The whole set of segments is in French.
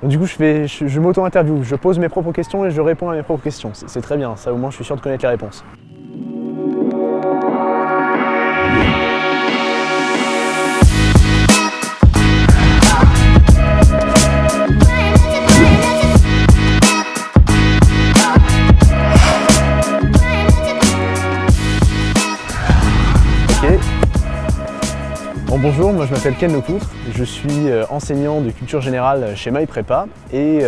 Donc, du coup, je m'auto-interview, je pose mes propres questions et je réponds à mes propres questions. C'est très bien, ça au moins je suis sûr de connaître les réponses. Ok. Bon, bonjour, moi je m'appelle Ken Lecoutre, je suis enseignant de culture générale chez MyPrépa et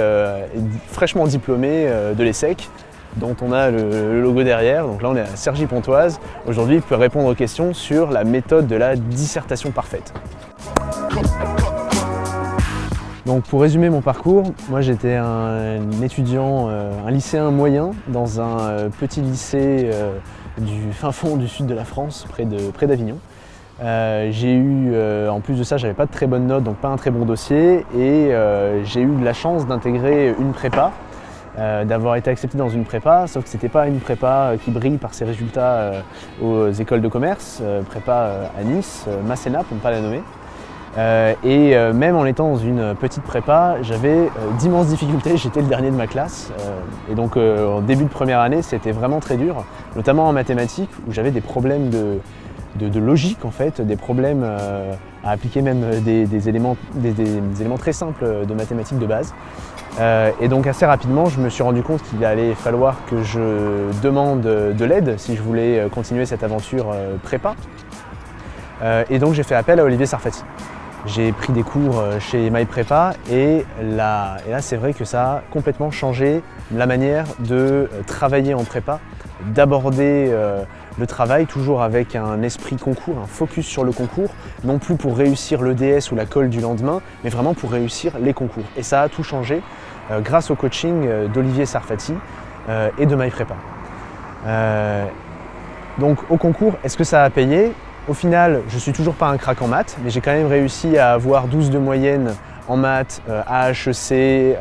fraîchement diplômé de l'ESSEC, dont on a le logo derrière. Donc là on est à Cergy-Pontoise. Aujourd'hui je peux répondre aux questions sur la méthode de la dissertation parfaite. Donc pour résumer mon parcours, moi j'étais un étudiant, un lycéen moyen dans un petit lycée du fin fond du sud de la France, près d'Avignon. J'ai eu, en plus de ça, j'avais pas de très bonnes notes, donc pas un très bon dossier, et j'ai eu la chance d'intégrer une prépa, d'avoir été accepté dans une prépa, sauf que c'était pas une prépa qui brille par ses résultats aux écoles de commerce, prépa à Nice, Masséna pour ne pas la nommer. Même en étant dans une petite prépa, j'avais d'immenses difficultés, j'étais le dernier de ma classe, et donc en début de première année, c'était vraiment très dur, notamment en mathématiques, où j'avais des problèmes de logique en fait, des problèmes à appliquer même des éléments très simples de mathématiques de base. Et donc assez rapidement, je me suis rendu compte qu'il allait falloir que je demande de l'aide si je voulais continuer cette aventure prépa. Et donc j'ai fait appel à Olivier Sarfati. J'ai pris des cours chez MyPrépa et là c'est vrai que ça a complètement changé la manière de travailler en prépa, d'aborder le travail toujours avec un esprit concours, un focus sur le concours, non plus pour réussir l'EDS ou la colle du lendemain, mais vraiment pour réussir les concours. Et ça a tout changé grâce au coaching d'Olivier Sarfati et de MyPrépa. Donc au concours, est-ce que ça a payé ? Au final, je ne suis toujours pas un crack en maths, mais j'ai quand même réussi à avoir 12 de moyenne en maths, à HEC,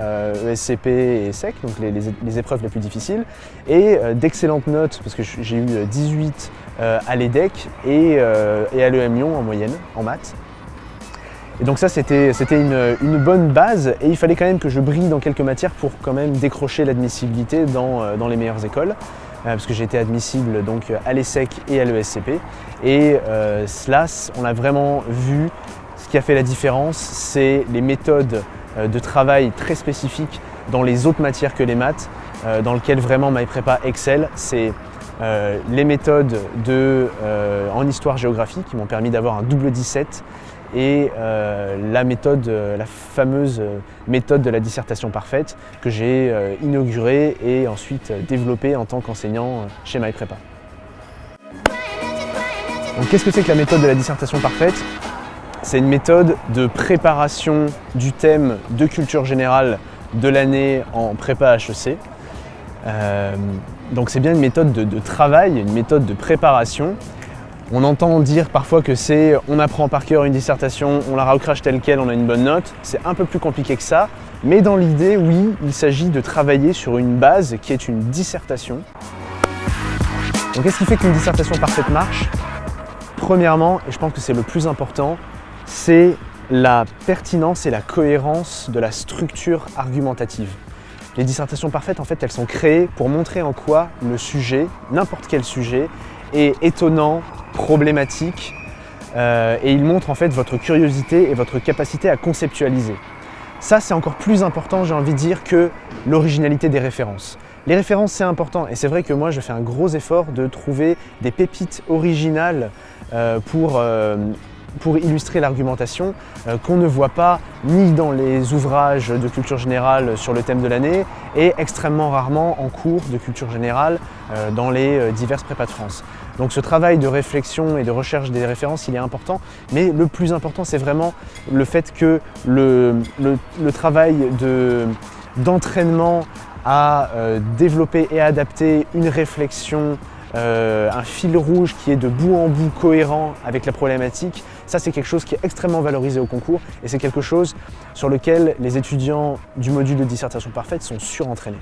ESCP et SEC, donc les épreuves les plus difficiles, et d'excellentes notes, parce que j'ai eu 18 à l'EDEC et à l'EM Lyon en moyenne, en maths. Et donc ça, c'était une bonne base, et il fallait quand même que je brille dans quelques matières pour quand même décrocher l'admissibilité dans les meilleures écoles. Parce que j'ai été admissible donc à l'ESSEC et à l'ESCP. Et cela, on a vraiment vu, ce qui a fait la différence, c'est les méthodes de travail très spécifiques dans les autres matières que les maths, dans lesquelles vraiment MyPrépa excelle. C'est les méthodes en histoire-géographie qui m'ont permis d'avoir un double 17 et la fameuse méthode de la dissertation parfaite que j'ai inaugurée et ensuite développée en tant qu'enseignant chez MyPrépa. Donc qu'est-ce que c'est que la méthode de la dissertation parfaite ? C'est une méthode de préparation du thème de culture générale de l'année en prépa HEC. Donc c'est bien une méthode de travail, une méthode de préparation. On entend dire parfois que c'est on apprend par cœur une dissertation, on la recrache telle quelle, on a une bonne note. C'est un peu plus compliqué que ça, mais dans l'idée, oui, il s'agit de travailler sur une base qui est une dissertation. Donc qu'est-ce qui fait qu'une dissertation parfaite marche ? Premièrement, et je pense que c'est le plus important, c'est la pertinence et la cohérence de la structure argumentative. Les dissertations parfaites, en fait, elles sont créées pour montrer en quoi le sujet, n'importe quel sujet, est étonnant, problématique, et il montre en fait votre curiosité et votre capacité à conceptualiser. Ça, c'est encore plus important, j'ai envie de dire, que l'originalité des références. Les références, c'est important, et c'est vrai que moi, je fais un gros effort de trouver des pépites originales pour illustrer l'argumentation qu'on ne voit pas ni dans les ouvrages de culture générale sur le thème de l'année et extrêmement rarement en cours de culture générale dans les diverses prépas de France. Donc ce travail de réflexion et de recherche des références, il est important, mais le plus important, c'est vraiment le fait que le travail d'entraînement à développer et adapter une réflexion, un fil rouge qui est de bout en bout cohérent avec la problématique, ça c'est quelque chose qui est extrêmement valorisé au concours et c'est quelque chose sur lequel les étudiants du module de dissertation parfaite sont surentraînés.